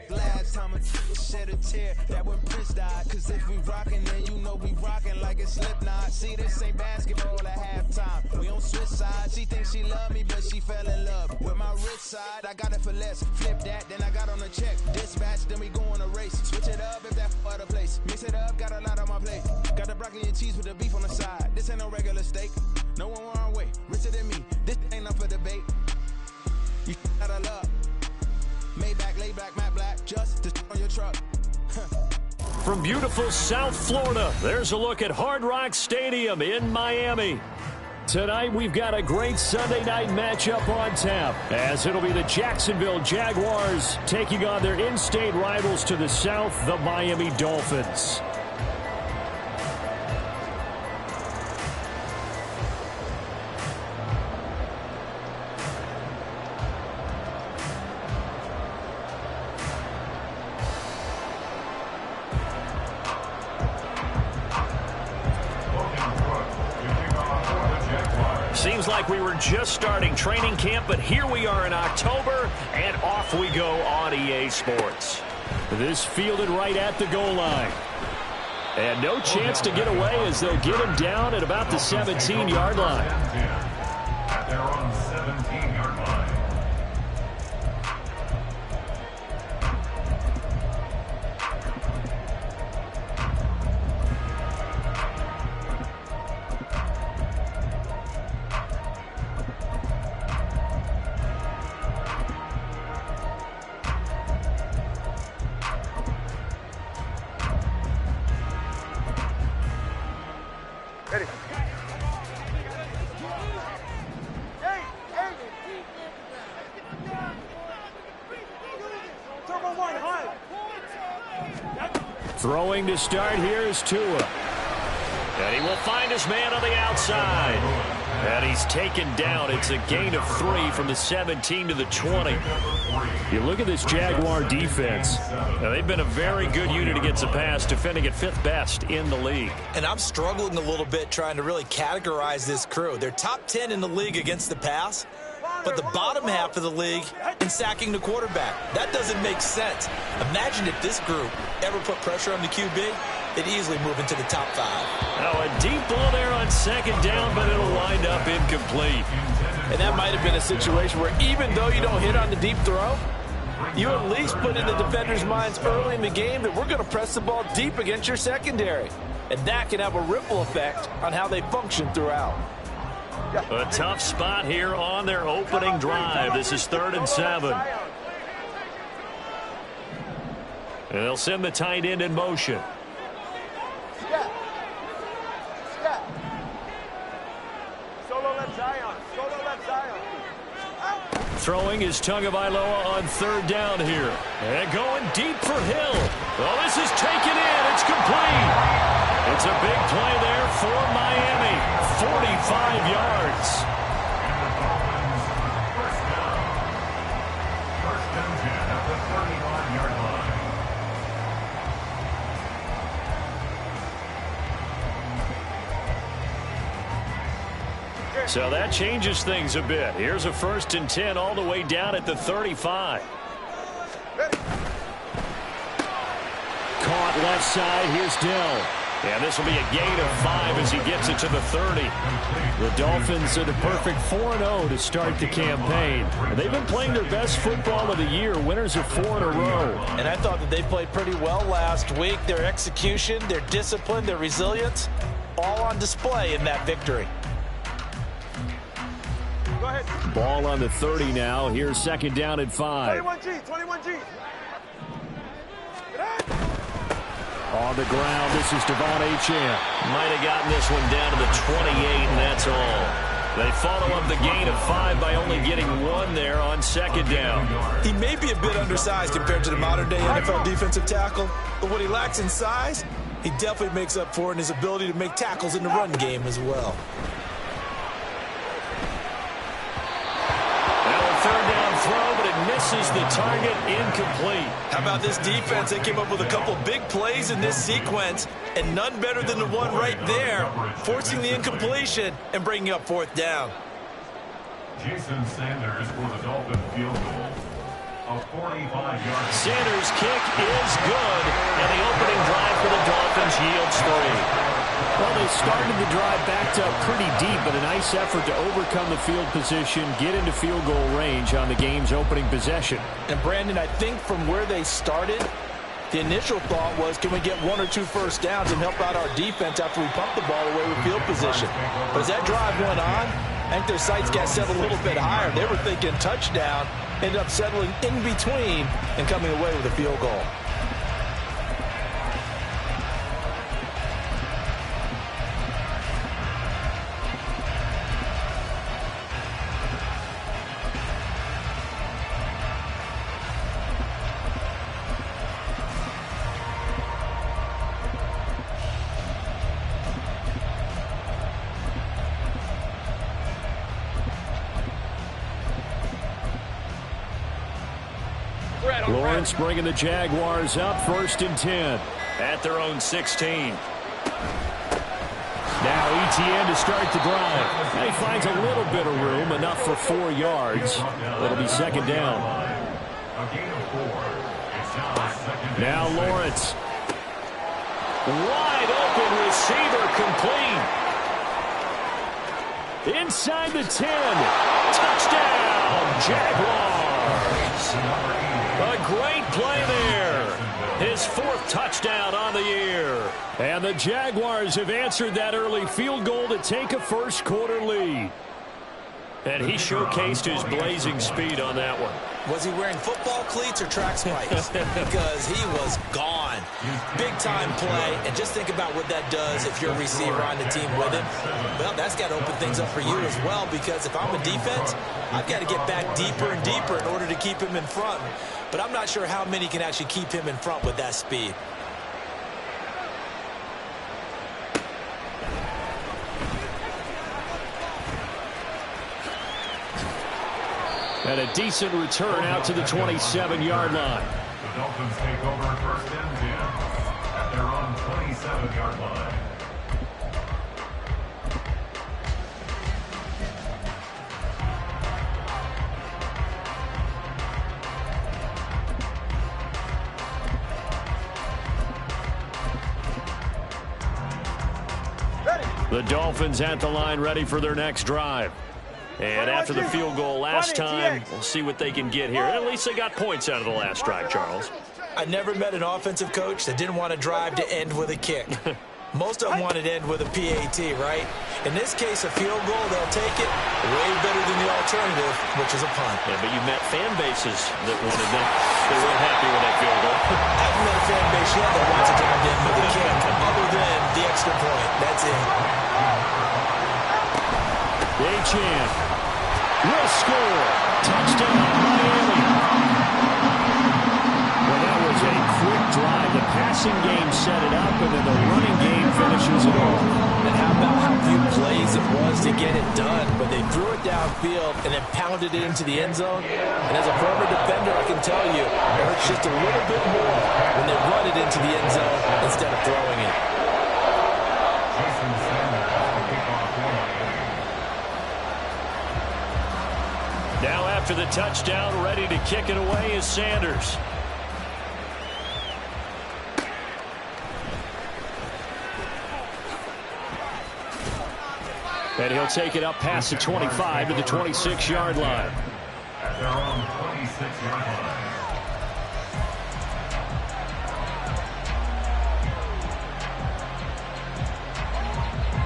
Last time a shed a tear, that when Prince died. Cause if we rockin', then you know we rockin' like it's Slipknot. See, this ain't basketball at halftime. We on switch sides. She thinks she love me, but she fell in love with my rich side. I got it for less. Flip that, then I got on a check. Dispatch, then we go on a race. Switch it up if that other place. Mix it up, got a lot on my plate. Got the broccoli and cheese with the beef on the side. This ain't no regular steak. No one wrong way. Richer than me. This ain't up for debate. You got a love. Maybach, lay back, matte black, just to on your truck. From beautiful South Florida, there's a look at Hard Rock Stadium in Miami. Tonight, we've got a great Sunday night matchup on tap, as it'll be the Jacksonville Jaguars taking on their in-state rivals to the south, the Miami Dolphins. Seems like we were just starting training camp, but here we are in October, and off we go on EA Sports. This fielded right at the goal line. And no chance to get away as they'll get him down at about the 17-yard line. They're on 17-yard line. Throwing to start here is Tua. And he will find his man on the outside. And he's taken down. It's a gain of 3 from the 17 to the 20. You look at this Jaguar defense. Now, they've been a very good unit against the pass, defending at 5th best in the league. And I'm struggling a little bit trying to really categorize this crew. They're top 10 in the league against the pass, but the bottom half of the league in sacking the quarterback. That doesn't make sense. Imagine if this group ever put pressure on the QB, they'd easily move into the top 5. Now, a deep ball there on second down, but it'll wind up incomplete. And that might have been a situation where even though you don't hit on the deep throw, you at least put in the defenders' minds early in the game that we're going to press the ball deep against your secondary. And that can have a ripple effect on how they function throughout. A tough spot here on their opening drive. This is 3rd and 7. And they'll send the tight end in motion. Throwing is Tagovailoa on 3rd down here. And going deep for Hill. Oh, this is taken in. It's complete. It's a big play there for Miami. 45 yards. First and 10 at the 35-yard line. So that changes things a bit. Here's a 1st and 10 all the way down at the 35. Caught left side. Here's Dell. And this will be a gain of 5 as he gets it to the 30. The Dolphins are the perfect 4-0 to start the campaign. And they've been playing their best football of the year. Winners of 4 in a row. And I thought that they played pretty well last week. Their execution, their discipline, their resilience, all on display in that victory. Go ahead. Ball on the 30 now. Here's 2nd down and 5. 21G. On the ground, this is Devon Achane. Might have gotten this one down to the 28, and that's all. They follow up the gain of 5 by only getting 1 there on 2nd down. He may be a bit undersized compared to the modern-day NFL defensive tackle, but what he lacks in size, he definitely makes up for in his ability to make tackles in the run game as well. Now a 3rd down throw, but it misses the target, incomplete. How about this defense? They came up with a couple big plays in this sequence, and none better than the one right there, forcing the incompletion and bringing up 4th down. Jason Sanders for the Dolphin field goal. A 45-yard. Sanders' kick is good, and the opening drive for the Dolphins yields 3. Well, they started the drive backed up pretty deep, but a nice effort to overcome the field position, get into field goal range on the game's opening possession. And, Brandon, I think from where they started, the initial thought was, can we get 1 or 2 first downs and help out our defense after we pump the ball away with field position? But as that drive went on, I think their sights got set a little bit higher. They were thinking touchdown, ended up settling in between and coming away with a field goal. Lawrence bringing the Jaguars up 1st and 10. At their own 16. Now ETN to start the drive. And he finds a little bit of room, enough for 4 yards. It'll be 2nd down. A gain of 4. It's now 2nd and Now 6. Lawrence. Wide open receiver complete. Inside the 10. Touchdown, Jaguars. A great play there. His 4th touchdown on the year. And the Jaguars have answered that early field goal to take a first quarter lead. And he showcased his blazing speed on that one. Was he wearing football cleats or track spikes? Because he was gone. Big-time play, and just think about what that does if you're a receiver on the team with him. Well, that's got to open things up for you as well, because if I'm a defense, I've got to get back deeper and deeper in order to keep him in front. But I'm not sure how many can actually keep him in front with that speed. And a decent return out to the 27-yard line. The Dolphins take over 1st and 10 at their own 27-yard line. The Dolphins at the line ready for their next drive. And after the field goal last time, we'll see what they can get here. At least they got points out of the last drive, Charles. I never met an offensive coach that didn't want to drive to end with a kick. Most of them wanted to end with a PAT, right? In this case, a field goal, they'll take it way better than the alternative, which is a punt. Yeah, but you met fan bases that wanted that. They weren't happy with that field goal. I haven't met a fan base yet that wants it to end with a kick, other than the extra point. That's it. Achane will score. Touchdown, Miami. Well, that was a quick drive. The passing game set it up, and then the running game finishes it off. And how about how few plays it was to get it done? But they threw it downfield and then pounded it into the end zone. And as a former defender, I can tell you, it hurts just a little bit more when they run it into the end zone instead of throwing it. Jason Sanders has the kickoff for Miami. Now after the touchdown, ready to kick it away is Sanders. And he'll take it up past the 25 to the 26-yard line. At their own 26-yard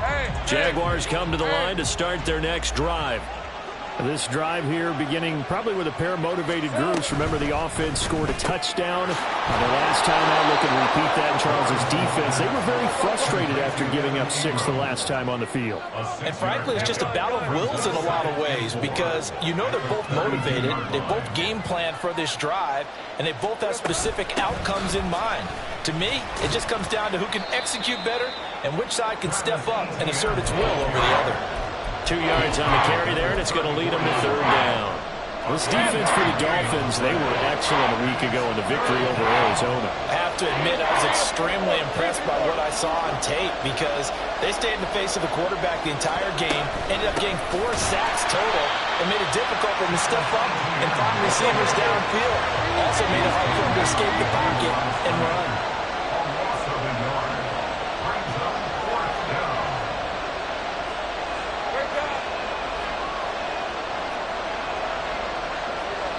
line. Jaguars come to the line to start their next drive. This drive here beginning probably with a pair of motivated groups. Remember, the offense scored a touchdown. The last time out, look and repeat that in Charles's defense. They were very frustrated after giving up 6 the last time on the field. And frankly, it's just a battle of wills in a lot of ways, because you know they're both motivated, they both game plan for this drive, and they both have specific outcomes in mind. To me, it just comes down to who can execute better and which side can step up and assert its will over the other. 2 yards on the carry there, and it's going to lead them to 3rd down. This defense for the Dolphins, they were excellent a week ago in the victory over Arizona. I have to admit, I was extremely impressed by what I saw on tape because they stayed in the face of the quarterback the entire game, ended up getting 4 sacks total, and made it difficult for him to step up and find receivers downfield. Also made it hard for him to escape the pocket and run.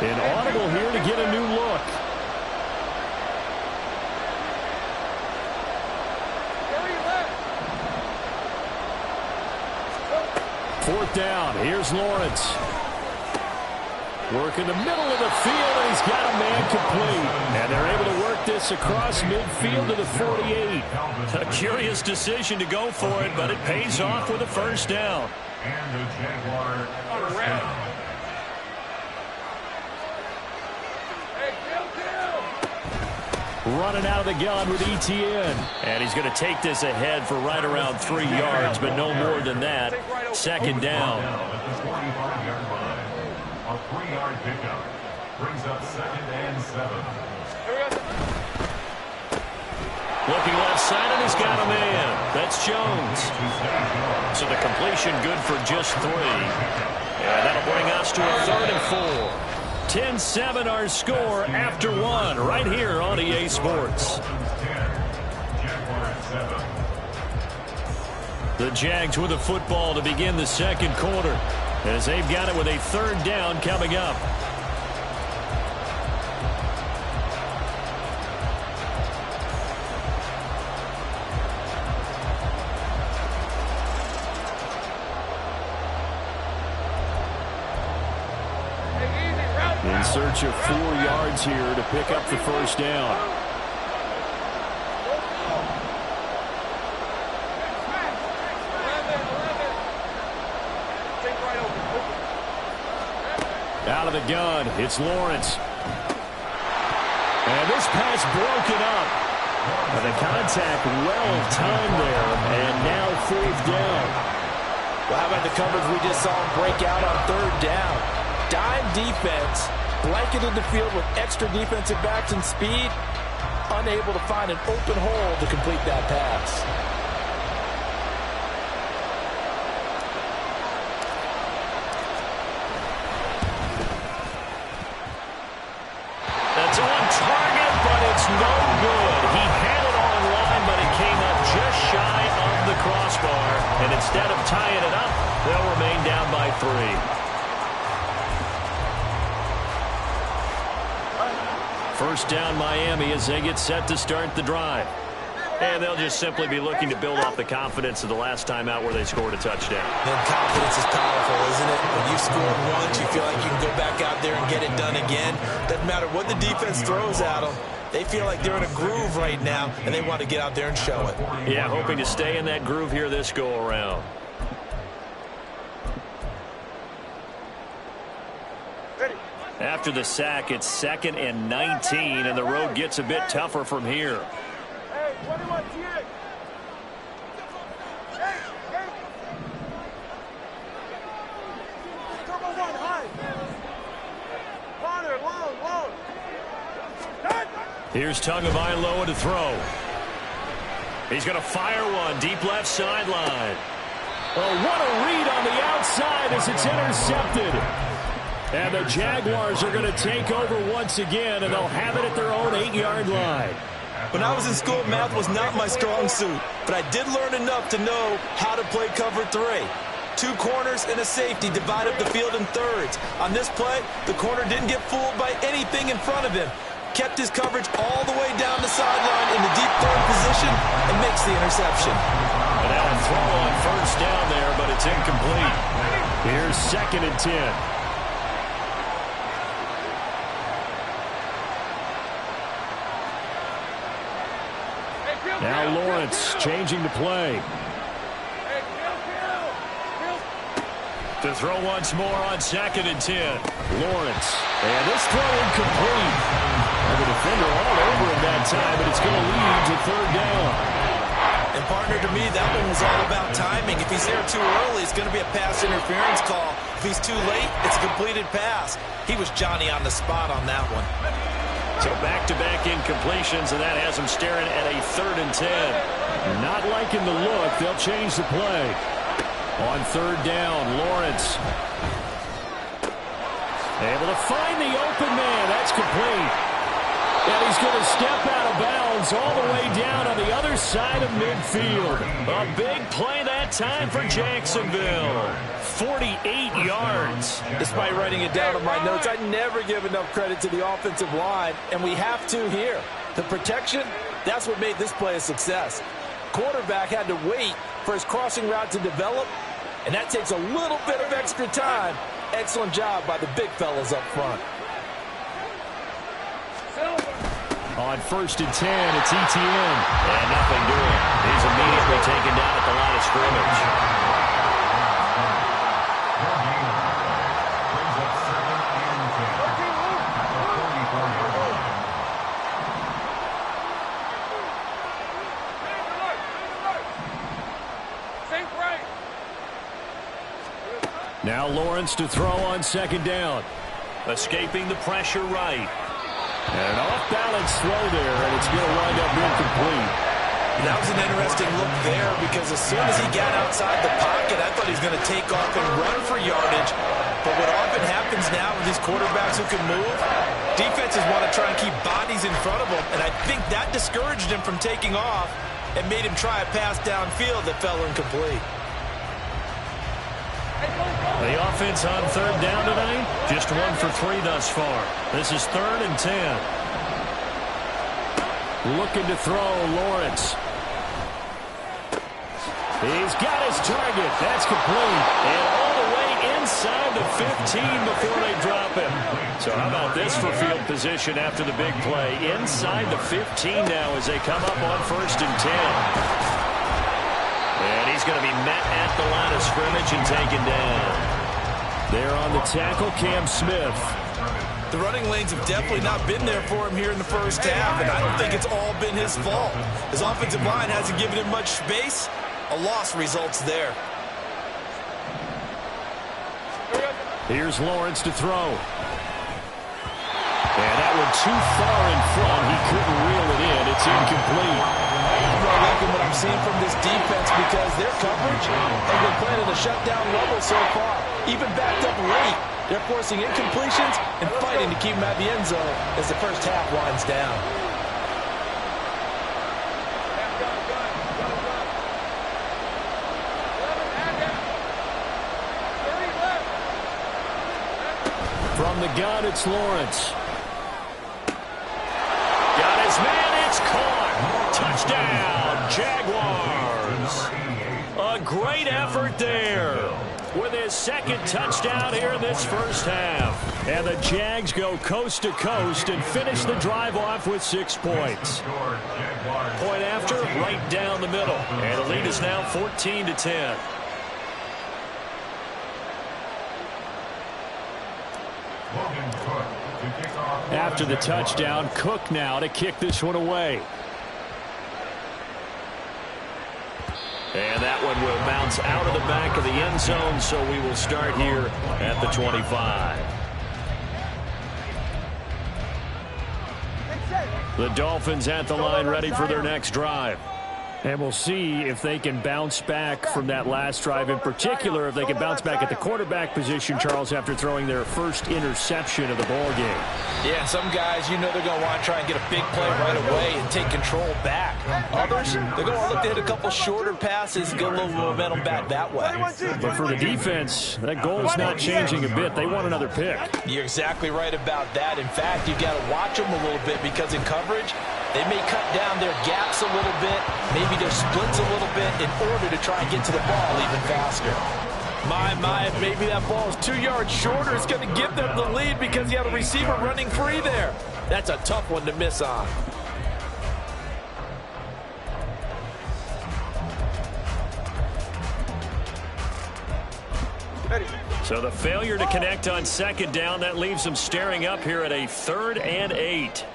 An audible here to get a new look. Fourth down. Here's Lawrence. Work in the middle of the field, and he's got a man complete. And they're able to work this across midfield to the 48. A curious decision to go for it, but it pays off with a first down. And the Jaguar first down. Running out of the gun with Etienne. And he's going to take this ahead for right around 3 yards, but no more than that. Second down. At the 45-yard line. A 3-yard pickup brings up 2nd and 7. Looking left side, and he's got a man. That's Jones. So the completion good for just 3. And that'll bring us to a 3rd and 4. 10-7 our score after 1 right here on EA Sports. The Jags with a football to begin the second quarter as they've got it with a 3rd down coming up. In search of 4 yards here to pick up the first down. Out of the gun, it's Lawrence. And this pass broken up. And the contact well timed there, and now 4th down. Well, how about the coverage we just saw him break out on 3rd down? Dime defense, blanketed the field with extra defensive backs and speed, unable to find an open hole to complete that pass. That's on target, but it's no good. He had it on line, but it came up just shy of the crossbar. And instead of tying it up, they'll remain down by 3. First down Miami as they get set to start the drive. And they'll just simply be looking to build off the confidence of the last time out where they scored a touchdown. And confidence is powerful, isn't it? When you scored once, you feel like you can go back out there and get it done again. Doesn't matter what the defense throws at them. They feel like they're in a groove right now, and they want to get out there and show it. Yeah, hoping to stay in that groove here this go-around. After the sack, it's 2nd and 19, and the road gets a bit tougher from here. Hey, 21 T8. Hey. Turbo 1, high. Connor, long. Here's Tagovailoa to throw. He's going to fire one deep left sideline. Oh, what a read on the outside as it's intercepted. And the Jaguars are going to take over once again, and they'll have it at their own 8-yard line. When I was in school, math was not my strong suit, but I did learn enough to know how to play cover 3. 2 corners and a safety divide up the field in thirds. On this play, the corner didn't get fooled by anything in front of him. Kept his coverage all the way down the sideline in the deep third position and makes the interception. And now a throw on first down there, but it's incomplete. Here's 2nd and 10. Now Lawrence changing the play. To throw once more on 2nd and 10. Lawrence. And this throw incomplete. And the defender all over him that time, but it's going to lead to 3rd down. And partner, to me, that one was all about timing. If he's there too early, it's going to be a pass interference call. If he's too late, it's a completed pass. He was Johnny on the spot on that one. So back-to-back incompletions, and that has him staring at a 3rd and 10. Not liking the look. They'll change the play. On 3rd down, Lawrence. Able to find the open man. That's complete. And he's going to step out of bounds all the way down on the other side of midfield. A big play that time for Jacksonville. 48 yards. Despite writing it down on my notes, I never give enough credit to the offensive line, and we have to here. The protection, that's what made this play a success. Quarterback had to wait for his crossing route to develop, and that takes a little bit of extra time. Excellent job by the big fellas up front. On 1st and 10, it's ETN. And nothing doing. He's immediately taken down at the line of scrimmage. Brings up 7th and 10. Now Lawrence to throw on 2nd down. Escaping the pressure right. And an off-balance throw there, and it's going to wind up incomplete. That was an interesting look there because as soon as he got outside the pocket, I thought he was going to take off and run for yardage. But what often happens now with these quarterbacks who can move, defenses want to try and keep bodies in front of them, and I think that discouraged him from taking off and made him try a pass downfield that fell incomplete. The offense on 3rd down tonight, just 1 for 3 thus far. This is 3rd and 10. Looking to throw, Lawrence. He's got his target. That's complete. And all the way inside the 15 before they drop him. So how about this for field position after the big play? Inside the 15 now as they come up on 1st and 10. And he's going to be met at the line of scrimmage and taken down. There on the tackle, Cam Smith. The running lanes have definitely not been there for him here in the first half, and I don't think it's all been his fault. His offensive line hasn't given him much space. A loss results there. Here's Lawrence to throw. And that one too far in front. He couldn't reel it in. It's incomplete. I'm not liking what I'm seeing from this defense because their coverage has been playing at a shutdown level so far. Even backed up late, they're forcing incompletions and fighting to keep them at the end zone as the first half winds down. From the gun, it's Lawrence. Got his man, it's caught. Touchdown, Jaguars. A great effort there with his 2nd touchdown here in this first half. And the Jags go coast to coast and finish the drive off with 6 points. Point after, right down the middle. And the lead is now 14-10. After the touchdown, Cook now to kick this one away. And that one will bounce out of the back of the end zone, so we will start here at the 25. The Dolphins at the line ready for their next drive. And we'll see if they can bounce back from that last drive. In particular, if they can bounce back at the quarterback position, Charles, after throwing their first interception of the ball game. Yeah, some guys, you know they're going to want to try and get a big play right away and take control back. Others, they're going to look to hit a couple shorter passes, get a little momentum back that way. But for the defense, that goal is not changing a bit. They want another pick. You're exactly right about that. In fact, you've got to watch them a little bit because in coverage, they may cut down their gaps a little bit, maybe their splits a little bit in order to try and get to the ball even faster. My, maybe that ball is 2 yards shorter. It's going to give them the lead because you have a receiver running free there. That's a tough one to miss on. So the failure to connect on 2nd down, that leaves them staring up here at a 3rd and 8.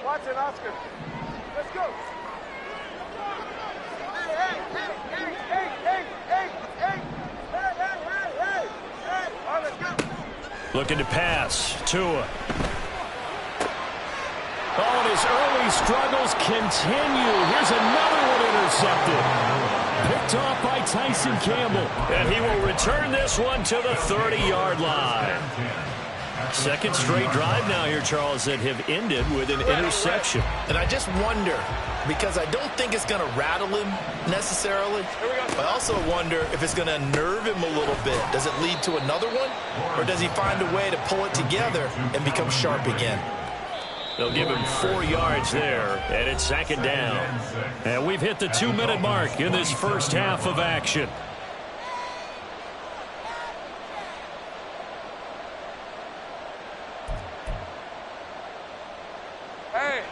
Watch it, Oscar. Let's go. All right, let's go. Looking to pass. Tua. Oh, and his early struggles continue. Here's another one intercepted. Picked off by Tyson Campbell. And he will return this one to the 30-yard line. Second straight drive now here, Charles, that have ended with an interception. And I just wonder, because I don't think it's going to rattle him necessarily. I also wonder if it's going to unnerve him a little bit. Does it lead to another one? Or does he find a way to pull it together and become sharp again? They'll give him 4 yards there, and it's second down. And we've hit the 2-minute mark in this first half of action.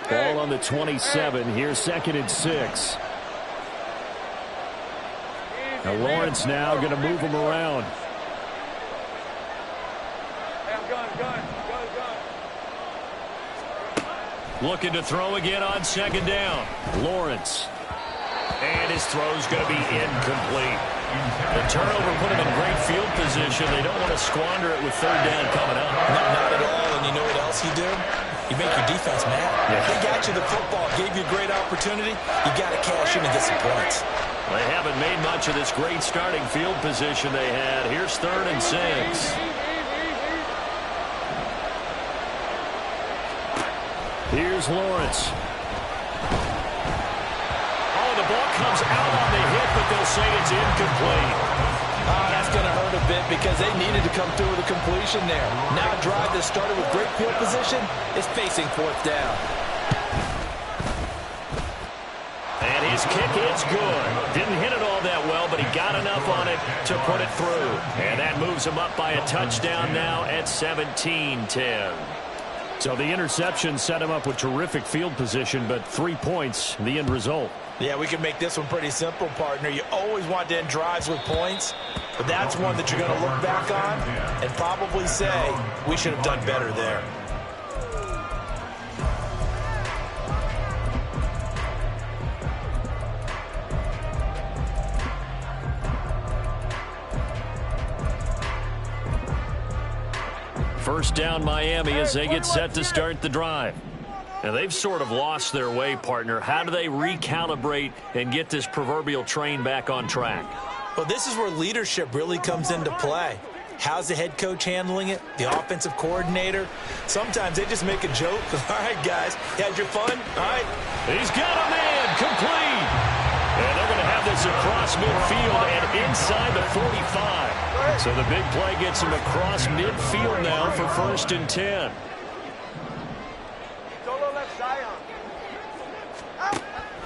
Ball on the 27. Here's 2nd and 6. Now Lawrence now going to move him around. Hey, I'm gun. Looking to throw again on 2nd down. Lawrence. And his throw's going to be incomplete. The turnover put him in great field position. They don't want to squander it with 3rd down coming up. Not at all, and you know what else you do? You make your defense mad. Yeah. They got you the football, gave you a great opportunity. You got to cash in and get some points. They haven't made much of this great starting field position they had. Here's 3rd and 6. Here's Lawrence. Oh, the ball comes out on the hit, but they'll say it's incomplete. That's going to hurt a bit because they needed to come through with a completion there. Now a drive that started with great field position is facing 4th down. And his kick is good. Didn't hit it all that well, but he got enough on it to put it through. And that moves him up by a touchdown now at 17-10. So the interception set him up with terrific field position, but 3 points, the end result. Yeah, we can make this one pretty simple, partner. You always want to end drives with points, but that's one that you're going to look back on and probably say, we should have done better there. First down Miami as they get set to start the drive. Now they've sort of lost their way, partner. How do they recalibrate and get this proverbial train back on track? Well, this is where leadership really comes into play. How's the head coach handling it? The offensive coordinator? Sometimes they just make a joke. All right, guys, you had your fun? All right. He's got a man complete. And they're going to have this across midfield and inside the 45. So the big play gets him across midfield now for 1st and 10. Solo left side.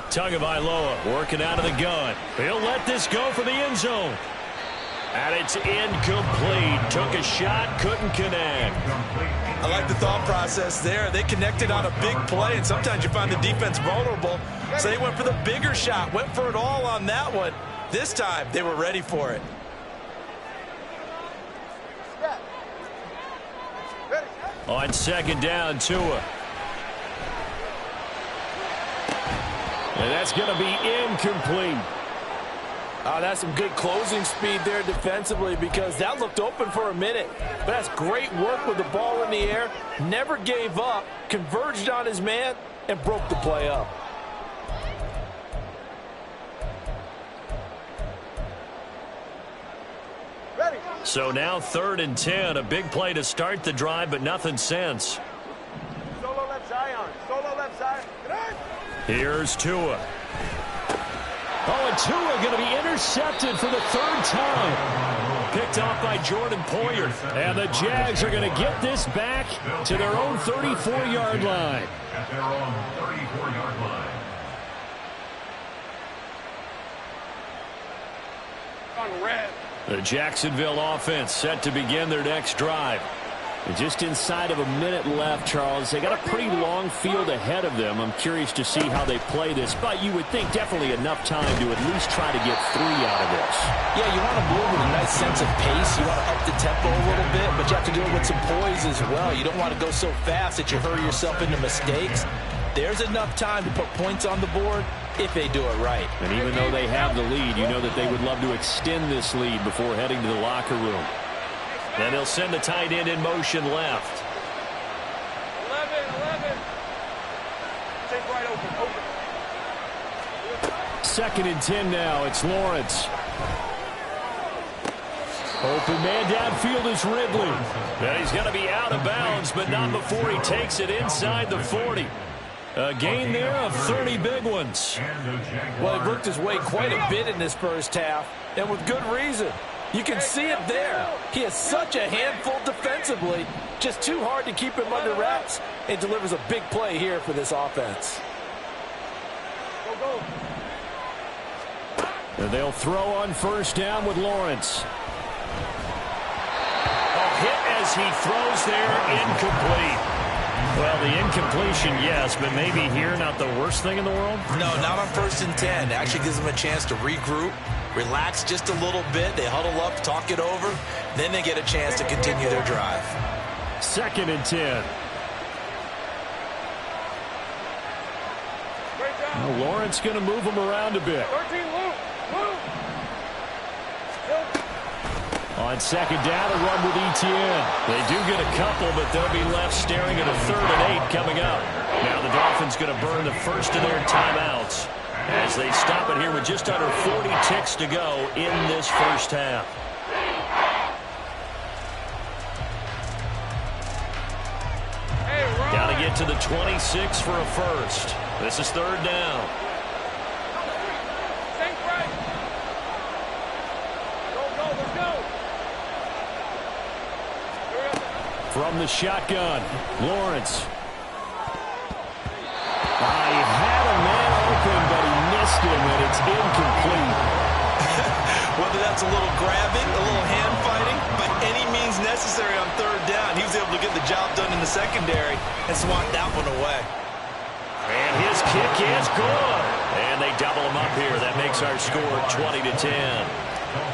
Tagovailoa working out of the gun. He'll let this go for the end zone. And it's incomplete. Took a shot, couldn't connect. I like the thought process there. They connected on a big play, and sometimes you find the defense vulnerable. So they went for the bigger shot, went for it all on that one. This time, they were ready for it. On 2nd down, Tua. And that's going to be incomplete. That's some good closing speed there defensively because that looked open for a minute. But that's great work with the ball in the air. Never gave up, converged on his man, and broke the play up. Ready. So now 3rd and 10. A big play to start the drive, but nothing since. Solo left side. Solo left side. Here's Tua. Oh, and Tua going to be intercepted for the 3rd time. Picked off by Jordan Poyer. And the Jags are going to get this back to their own 34-yard line. At their own 34-yard line. On red. The Jacksonville offense set to begin their next drive. And just inside of a minute left, Charles. They got a pretty long field ahead of them. I'm curious to see how they play this, but you would think definitely enough time to at least try to get 3 out of this. Yeah, you want to move with a nice sense of pace. You want to up the tempo a little bit, but you have to do it with some poise as well. You don't want to go so fast that you hurry yourself into mistakes. There's enough time to put points on the board if they do it right. And even though they have the lead, you know that they would love to extend this lead before heading to the locker room. And he'll send the tight end in motion left. 11. Take right open. 2nd and 10 now. It's Lawrence. Open man downfield is Ridley. And he's going to be out of bounds, but not before he takes it inside the 40. A gain there of 30 big ones. Well, he worked his way quite a bit in this first half, and with good reason. You can see it there. He is such a handful defensively. Just too hard to keep him under wraps, and delivers a big play here for this offense. Go. And they'll throw on 1st down with Lawrence. A hit as he throws there, incomplete. Well, the incompletion, yes, but maybe here not the worst thing in the world? No, not on 1st and 10. It actually gives them a chance to regroup, relax just a little bit. They huddle up, talk it over. Then they get a chance to continue their drive. 2nd and 10. Well, Lawrence going to move him around a bit. 13, Luke. On 2nd down, a run with Etienne. They do get a couple, but they'll be left staring at a 3rd and 8 coming up. Now the Dolphins going to burn the first of their timeouts as they stop it here with just under 40 ticks to go in this first half. Got to get to the 26 for a first. This is 3rd down. From the shotgun, Lawrence. He had a man open, but he missed him, and it's incomplete. Whether that's a little grabbing, a little hand fighting, by any means necessary on 3rd down, he was able to get the job done in the secondary and swat that one away. And his kick is good. And they double him up here. That makes our score 20-10.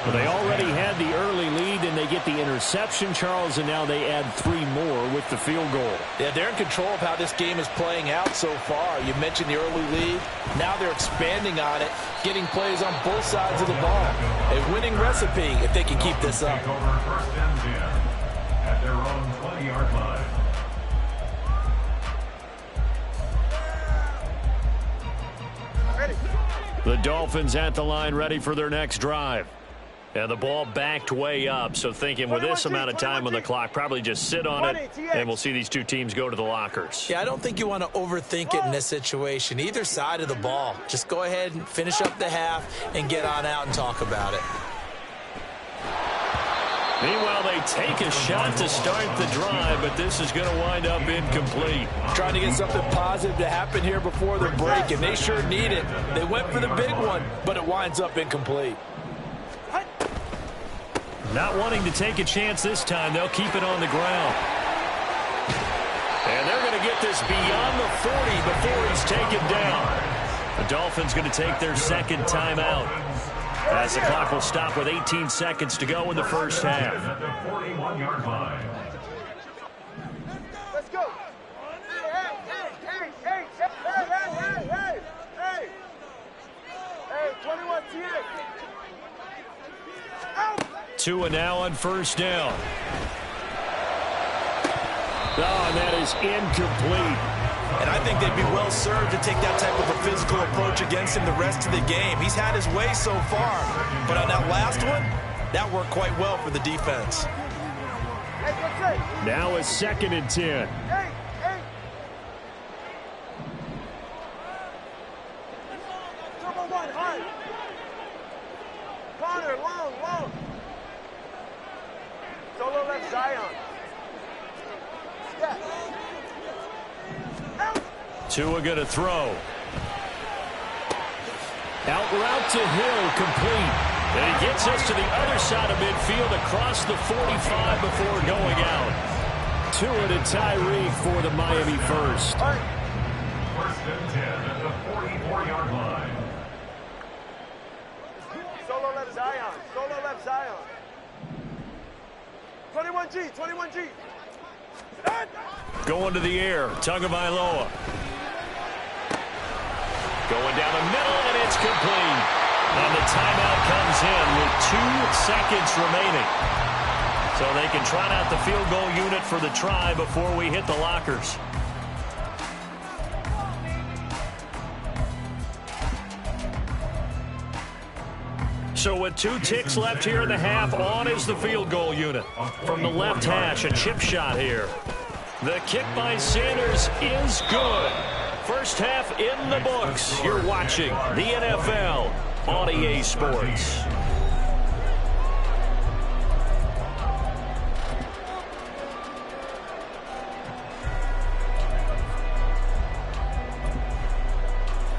Well, they already had the early lead, and they get the interception, Charles, and now they add 3 more with the field goal. Yeah, they're in control of how this game is playing out so far. You mentioned the early lead. Now they're expanding on it, getting plays on both sides of the ball. A winning recipe if they can keep this up. Over 1st and 10 at their own 20-yard line. The Dolphins at the line, ready for their next drive. And the ball backed way up, so thinking with this amount of time on the clock, probably just sit on it, and we'll see these two teams go to the lockers. Yeah, I don't think you want to overthink it in this situation. Either side of the ball. Just go ahead and finish up the half and get on out and talk about it. Meanwhile, they take a shot to start the drive, but this is going to wind up incomplete. Trying to get something positive to happen here before the break, and they sure need it. They went for the big one, but it winds up incomplete. Not wanting to take a chance this time, they'll keep it on the ground. And they're going to get this beyond the 40 before he's taken down. The Dolphins going to take their 2nd timeout, as the clock will stop with 18 seconds to go in the first half. At the 41-yard line. Let's go. Hey, 21 TA. Out. Tua now on 1st down. Oh, and that is incomplete. And I think they'd be well served to take that type of a physical approach against him the rest of the game. He's had his way so far, but on that last one, that worked quite well for the defense. Now a 2nd and 10. Number 1, high. Connor, long. Solo left Zion. Step. Tua going to throw. Out route to Hill, complete. And he gets us to the other side of midfield across the 45 before going out. Tua to Tyreek for the Miami first. 1st and 10 at the 44-yard line. Solo left Zion. 21G. Going to the air, Tagovailoa. Going down the middle, and it's complete. And the timeout comes in with 2 seconds remaining. So they can trot out the field goal unit for the try before we hit the lockers. So with 2 ticks left here in the half, on is the field goal unit. From the left hash, a chip shot here. The kick by Sanders is good. First half in the books. You're watching the NFL on EA Sports.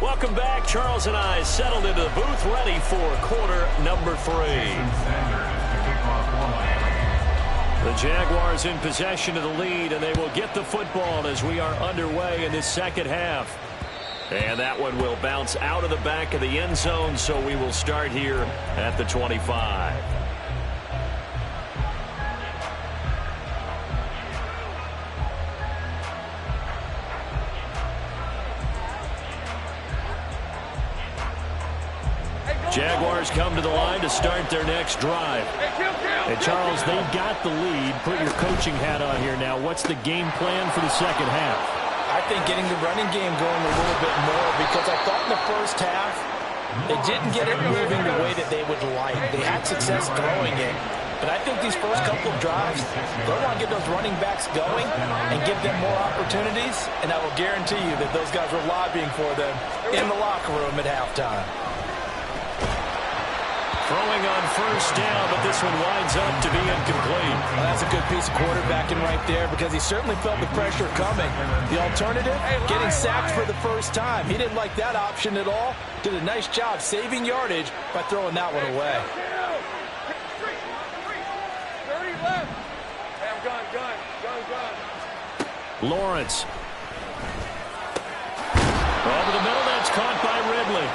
Welcome back. Charles and I settled into the booth, ready for quarter number 3. The Jaguars in possession of the lead, and they will get the football as we are underway in this second half. And that one will bounce out of the back of the end zone, so we will start here at the 25. Jaguars come to the line to start their next drive. And Charles, they've got the lead. Put your coaching hat on here now. What's the game plan for the second half? I think getting the running game going a little bit more, because I thought in the first half they didn't get it moving the way that they would like. They had success throwing it. But I think these first couple of drives, they want to get those running backs going and give them more opportunities. And I will guarantee you that those guys were lobbying for them in the locker room at halftime. Throwing on first down, but this one winds up to be incomplete. Well, that's a good piece of quarterbacking right there, because he certainly felt the pressure coming. The alternative, getting sacked for the first time. He didn't like that option at all. Did a nice job saving yardage by throwing that one away. 30 left. Hey, I'm gun. Lawrence. Over the middle, that's caught by Ridley.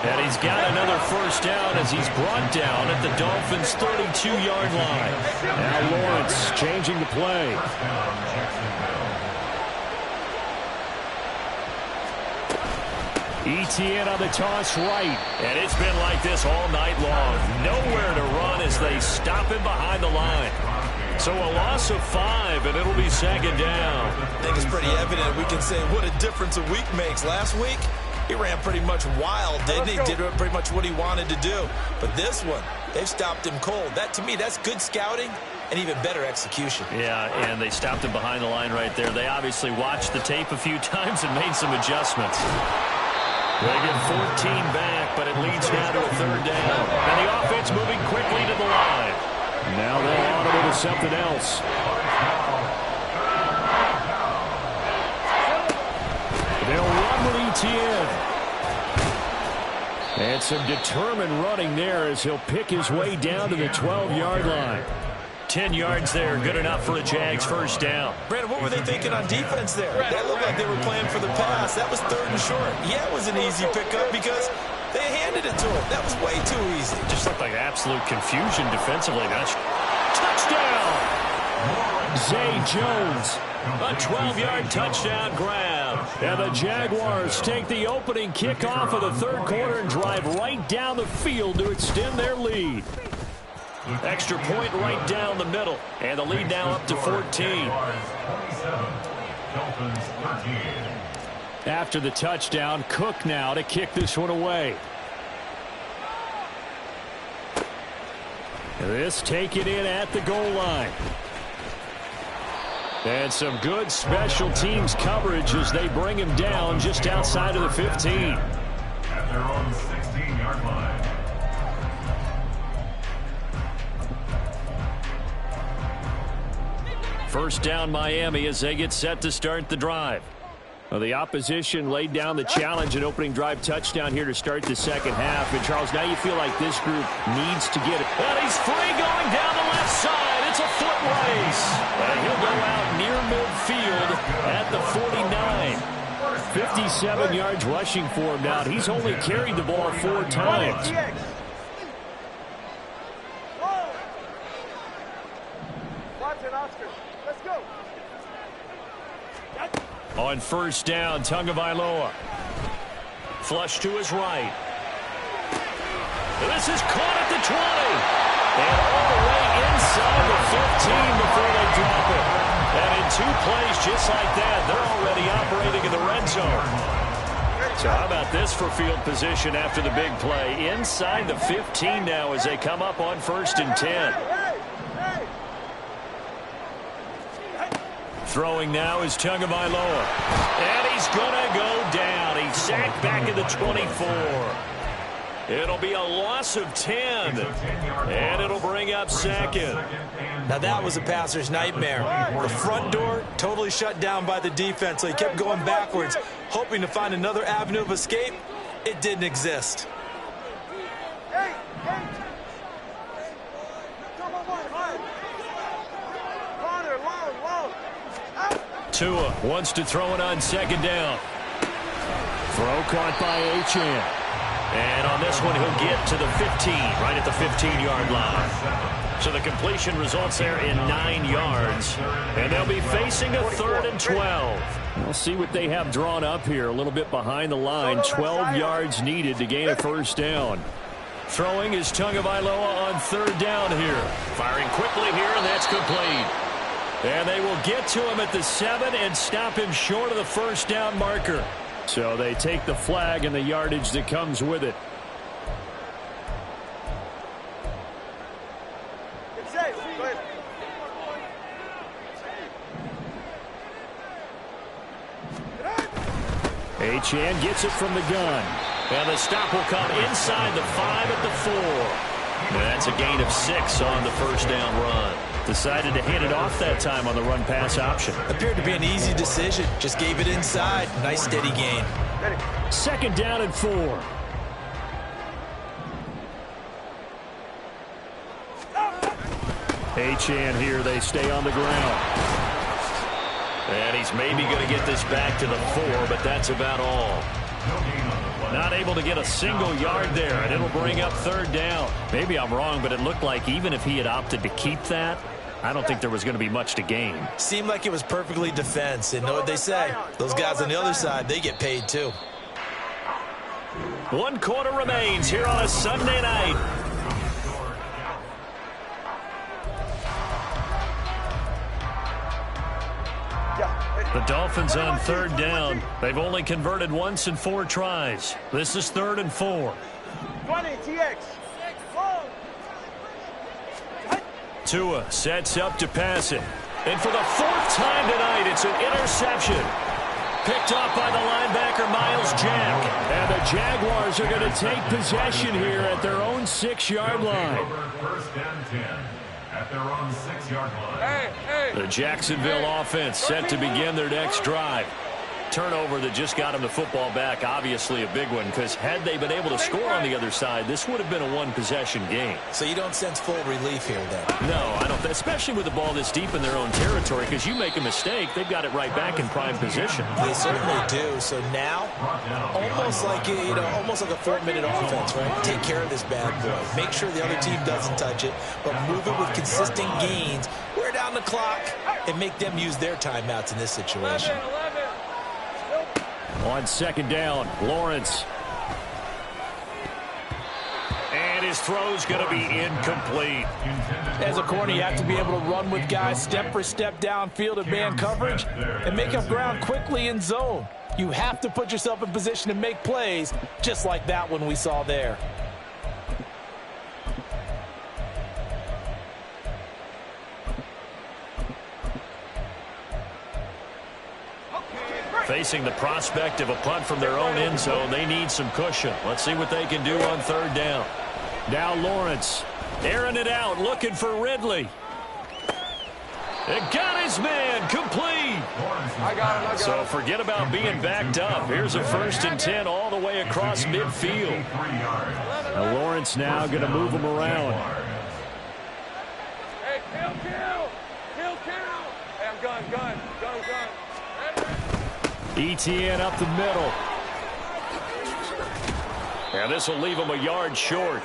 And he's got another first down as he's brought down at the Dolphins' 32-yard line. Now Lawrence changing the play. Etienne on the toss right. And it's been like this all night long. Nowhere to run as they stop him behind the line. So a loss of 5, and it'll be second down. I think it's pretty evident. We can say what a difference a week makes. Last week, he ran pretty much wild, didn't he? Did pretty much what he wanted to do. But this one, they've stopped him cold. That, to me, that's good scouting and even better execution. Yeah, and they stopped him behind the line right there. They obviously watched the tape a few times and made some adjustments. They get 14 back, but it leads now to a third down. And the offense moving quickly to the line. Now they'll audible to something else. They'll run with Etienne. And some determined running there as he'll pick his way down to the 12-yard line. 10 yards there, good enough for a Jags first down. Brandon, what were they thinking on defense there? They looked like they were playing for the pass. That was third and short. Yeah, it was an easy pickup because they handed it to him. That was way too easy. Just looked like absolute confusion defensively. Touchdown! Zay Jones. A 12-yard touchdown grab. And the Jaguars take the opening kickoff of the third quarter and drive right down the field to extend their lead. Extra point right down the middle. And the lead now up to 14. After the touchdown, Cook now to kick this one away. This taken in at the goal line. And some good special teams coverage as they bring him down just outside of the 15. At their own 16-yard line. First down Miami as they get set to start the drive. Well, the opposition laid down the challenge and opening drive touchdown here to start the second half. And, Charles, now you feel like this group needs to get it. And he's free going down the left side. It's a foot race. And he'll go out near midfield at the 49. 57 yards rushing for him now. He's only carried the ball 4 times. Watson, Oscar. Let's go. On first down, Tagovailoa. Flush to his right. This is caught at the 20. And all the way inside the 15 before they drop it. And in 2 plays just like that, they're already operating in the red zone. So how about this for field position after the big play? Inside the 15 now as they come up on 1st and 10. Throwing now is Tagovailoa. And he's going to go down. He's sacked back at the 24. It'll be a loss of 10. And it'll bring up 2nd. Now that was a passer's nightmare. The front door totally shut down by the defense, so he kept going backwards, hoping to find another avenue of escape. It didn't exist. Tua wants to throw it on 2nd down. Throw caught by Achane. And on this one, he'll get to the 15, right at the 15-yard line. So the completion results there in 9 yards. And they'll be facing a 3rd and 12. We'll see what they have drawn up here. A little bit behind the line. 12 yards needed to gain a 1st down. Throwing is Tagovailoa on 3rd down here. Firing quickly here, and that's complete. And they will get to him at the 7 and stop him short of the 1st down marker. So they take the flag and the yardage that comes with it. Achane gets it from the gun. And the stop will come inside the 5 at the 4. And that's a gain of 6 on the 1st down run. Decided to hand it off that time on the run-pass option. Appeared to be an easy decision. Just gave it inside. Nice steady gain. 2nd down and 4. Achane here. They stay on the ground. And he's maybe going to get this back to the 4, but that's about all. Not able to get a single yard there, and it'll bring up 3rd down. Maybe I'm wrong, but it looked like even if he had opted to keep that, I don't think there was going to be much to gain. Seemed like it was perfectly defense, and know what they say. Those guys on the other side, they get paid too. 1 quarter remains here on a Sunday night. The Dolphins on 3rd down. They've only converted once in 4 tries. This is 3rd and 4. 20, TX. Tua sets up to pass it. And for the 4th time tonight, it's an interception. Picked off by the linebacker, Myles Jack. And the Jaguars are going to take possession here at their own 6-yard line. 1st and 10 at their own 6-yard line. The Jacksonville offense set to begin their next drive. Turnover that just got them the football back, obviously a big one, because had they been able to score on the other side, this would have been a 1-possession game. So you don't sense full relief here then? No, I don't, especially with the ball this deep in their own territory, because you make a mistake, they've got it right back in prime position. They certainly do. So now, almost like almost like a 4-minute offense, right? Take care of this bad boy. Make sure the other team doesn't touch it, but move it with consistent gains. Wear down the clock and make them use their timeouts in this situation. On 2nd down, Lawrence. And his throw's going to be incomplete. As a corner, you have to be able to run with guys step for step downfield in man coverage and make up ground quickly in zone. You have to put yourself in position to make plays, just like that one we saw there. Facing the prospect of a punt from their own end zone, they need some cushion. Let's see what they can do on 3rd down. Now Lawrence, airing it out, looking for Ridley. It got his man, complete. I got him. So forget about being backed up. Here's a 1st and 10 all the way across midfield. Now Lawrence now going to move him around. Hey, kill. Hey, I'm gun. ETN up the middle. And this will leave him a yard short.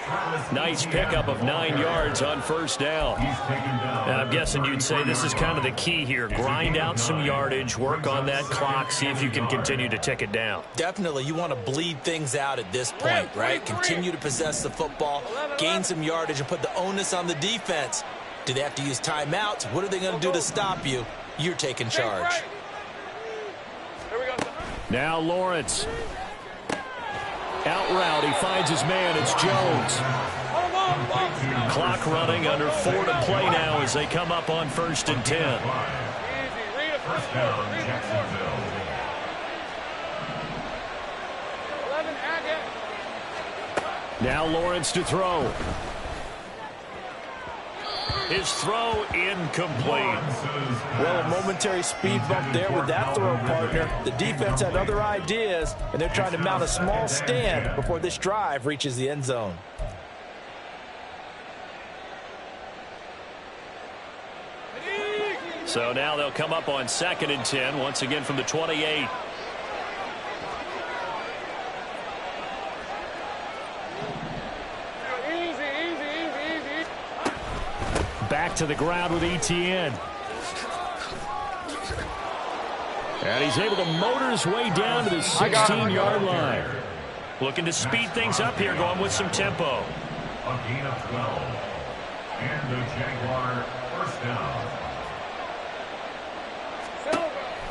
Nice pickup of 9 yards on first down. And I'm guessing you'd say this is kind of the key here. Grind out some yardage, work on that clock, see if you can continue to tick it down. Definitely, you want to bleed things out at this point, right? Continue to possess the football, gain some yardage, and put the onus on the defense. Do they have to use timeouts? What are they going to do to stop you? You're taking charge. Now Lawrence. Out route, he finds his man. It's Jones. Clock running, under 4 to play now as they come up on 1st and 10. First down, Jacksonville. Now Lawrence to throw. His throw incomplete. Well, a momentary speed bump there with that throw, partner. The defense had other ideas, and they're trying to mount a small stand before this drive reaches the end zone. So now they'll come up on 2nd and 10, once again from the 28. Back to the ground with Etienne. And he's able to motor his way down to the 16-yard line. Looking to speed things up here, going with some tempo. A gain of 12. And the Jaguar first down.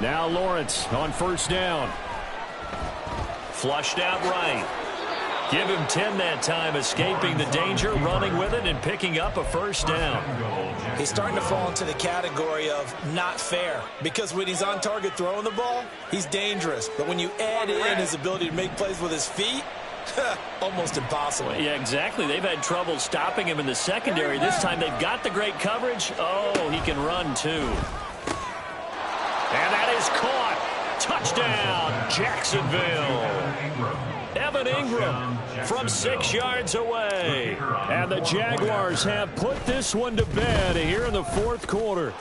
Now Lawrence on 1st down. Flushed out right. Give him 10 that time, escaping the danger, running with it, and picking up a 1st down. He's starting to fall into the category of not fair, because when he's on target throwing the ball, he's dangerous. But when you add in his ability to make plays with his feet, almost impossible. Yeah, exactly. They've had trouble stopping him in the secondary. This time they've got the great coverage. Oh, he can run too. And that is caught. Touchdown, Jacksonville. Evan Ingram from 6 yards away. And the Jaguars have put this one to bed here in the 4th quarter.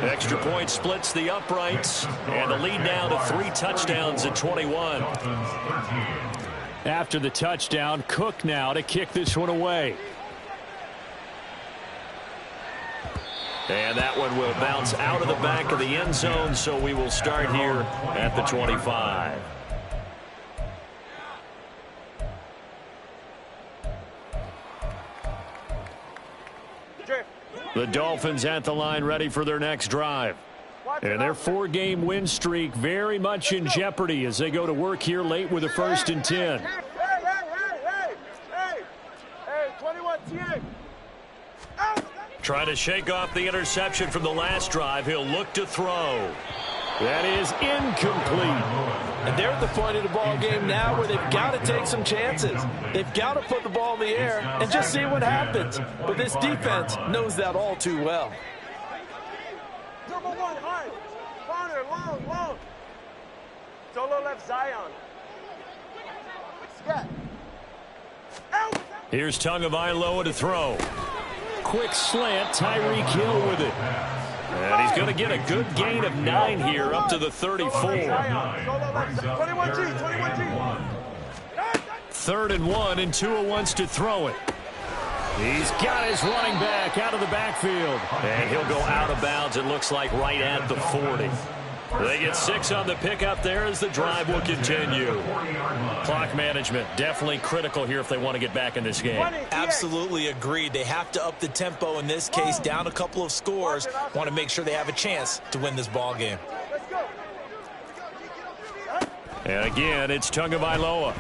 Extra point splits the uprights, and the lead now to 3 touchdowns at 21. After the touchdown, Cook now to kick this one away. And that one will bounce out of the back of the end zone, so we will start here at the 25. The Dolphins at the line, ready for their next drive. And their 4-game win streak very much in jeopardy as they go to work here late with a 1st and 10. Hey, 21 TA. Trying to shake off the interception from the last drive. He'll look to throw. That is incomplete. And they're at the point of the ball game now where they've got to take some chances. They've got to put the ball in the air and just see what happens. But this defense knows that all too well. Number 1, high. Corner, long. Solo left Zion. Scat. Here's Tagovailoa to throw. Quick slant, Tyreek Hill with it. And he's going to get a good gain of 9 here up to the 34. 21G. 3rd and 1, and Tua wants to throw it. He's got his running back out of the backfield. And he'll go out of bounds, it looks like, right at the 40. They get 6 on the pickup there as the drive will continue. Clock management definitely critical here if they want to get back in this game. Absolutely agreed. They have to up the tempo in this case, down a couple of scores. Want to make sure they have a chance to win this ball game. And again, it's Tagovailoa.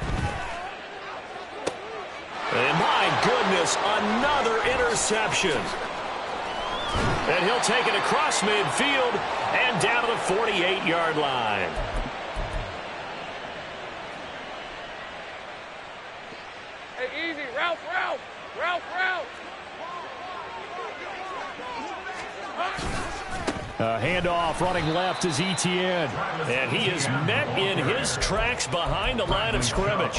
And my goodness, another interception. And he'll take it across midfield and down to the 48-yard line. Hey, easy. Ralph. Handoff running left is Etienne. And he is met in his tracks behind the line of scrimmage.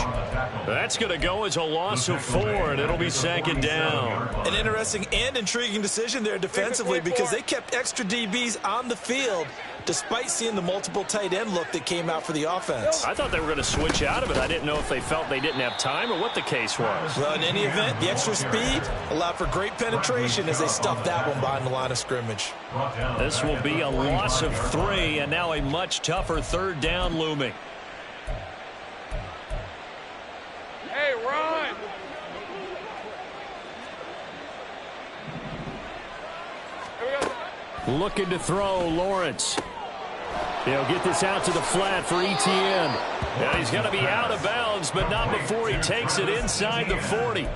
That's going to go as a loss of 4, and it'll be second down. An interesting and intriguing decision there defensively because they kept extra DBs on the field despite seeing the multiple tight end look that came out for the offense. I thought they were going to switch out of it. I didn't know if they felt they didn't have time or what the case was. Well, in any event, the extra speed allowed for great penetration as they stuffed that one behind the line of scrimmage. This will be a loss of 3, and now a much tougher third down looming. Hey, run! Looking to throw, Lawrence. He'll get this out to the flat for Etienne. And he's going to be out of bounds, but not before he takes it inside the 40.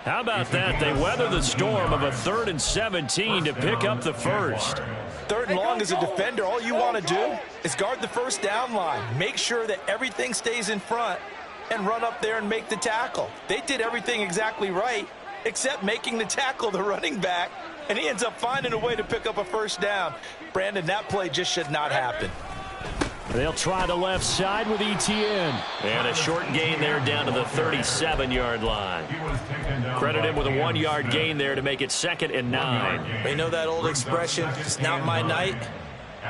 How about that? They weather the storm of a 3rd and 17 to pick up the first. 3rd and long as a defender, all you want to do is guard the first down line. Make sure that everything stays in front and run up there and make the tackle. They did everything exactly right except making the tackle the running back, and he ends up finding a way to pick up a first down. Brandon, that play just should not happen. They'll try the left side with Etienne. And a short gain there down to the 37-yard line. Credit him with a 1-yard gain there to make it 2nd and 9. You know that old expression, it's not my night?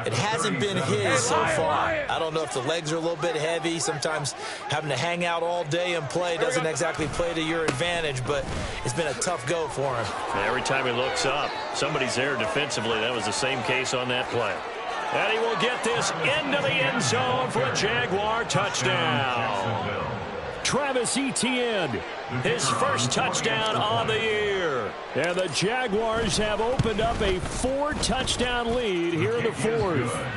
It hasn't been his so far. I don't know if the legs are a little bit heavy. Sometimes having to hang out all day and play doesn't exactly play to your advantage, but it's been a tough go for him. Every time he looks up, somebody's there defensively. That was the same case on that play. And he will get this into the end zone for a Jaguar touchdown. Travis Etienne, his first touchdown on the year. And the Jaguars have opened up a 4-touchdown lead here in the 4th.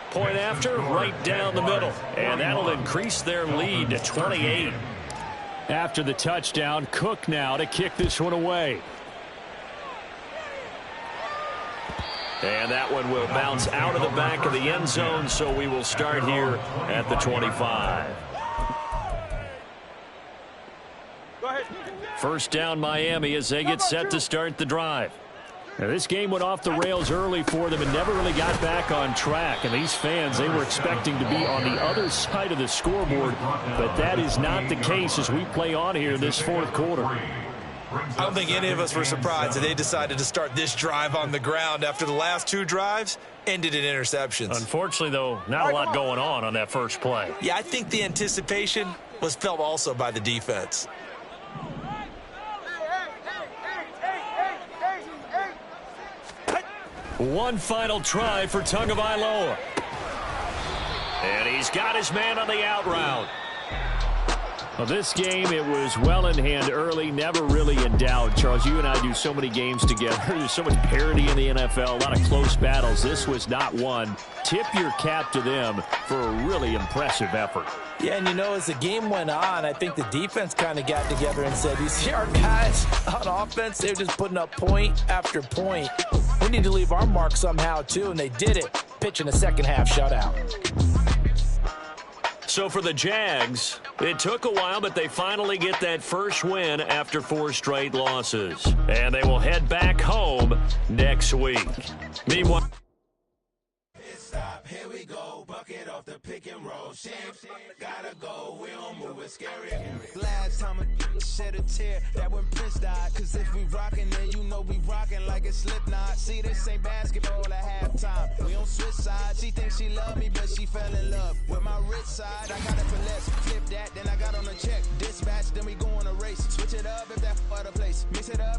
Point after, right down the middle. And that'll increase their lead to 28. After the touchdown, Cook now to kick this one away. And that one will bounce out of the back of the end zone, so we will start here at the 25. First down Miami as they get set to start the drive. Now, this game went off the rails early for them and never really got back on track. And these fans, they were expecting to be on the other side of the scoreboard, but that is not the case as we play on here this 4th quarter. I don't think any of us were surprised that they decided to start this drive on the ground after the last 2 drives ended in interceptions. Unfortunately, though, not a lot going on that first play. Yeah, I think the anticipation was felt also by the defense. One final try for Tagovailoa. And he's got his man on the out route. Well, this game, it was well in hand early, never really in doubt. Charles, you and I do so many games together. There's so much parity in the NFL, a lot of close battles. This was not one. Tip your cap to them for a really impressive effort. Yeah, and you know, as the game went on, I think the defense kind of got together and said, you see our guys on offense, they're just putting up point after point. We need to leave our mark somehow, too, and they did it, pitching a second-half shutout. So for the Jags, it took a while, but they finally get that first win after 4 straight losses. And they will head back home next week. Meanwhile, Stop, here we go, bucket off the pick and roll. Gotta go, we don't move it scary. Last time a shed a tear, that when Prince died. Cause if we rockin', then you know we rockin' like a Slipknot. See, this ain't basketball at halftime. We on switch sides. She thinks she love me, but she fell in love with my rich side. I got it for less, flip that, then I got on a check. Dispatch, then we go on a race. Switch it up if that other place. Mix it up.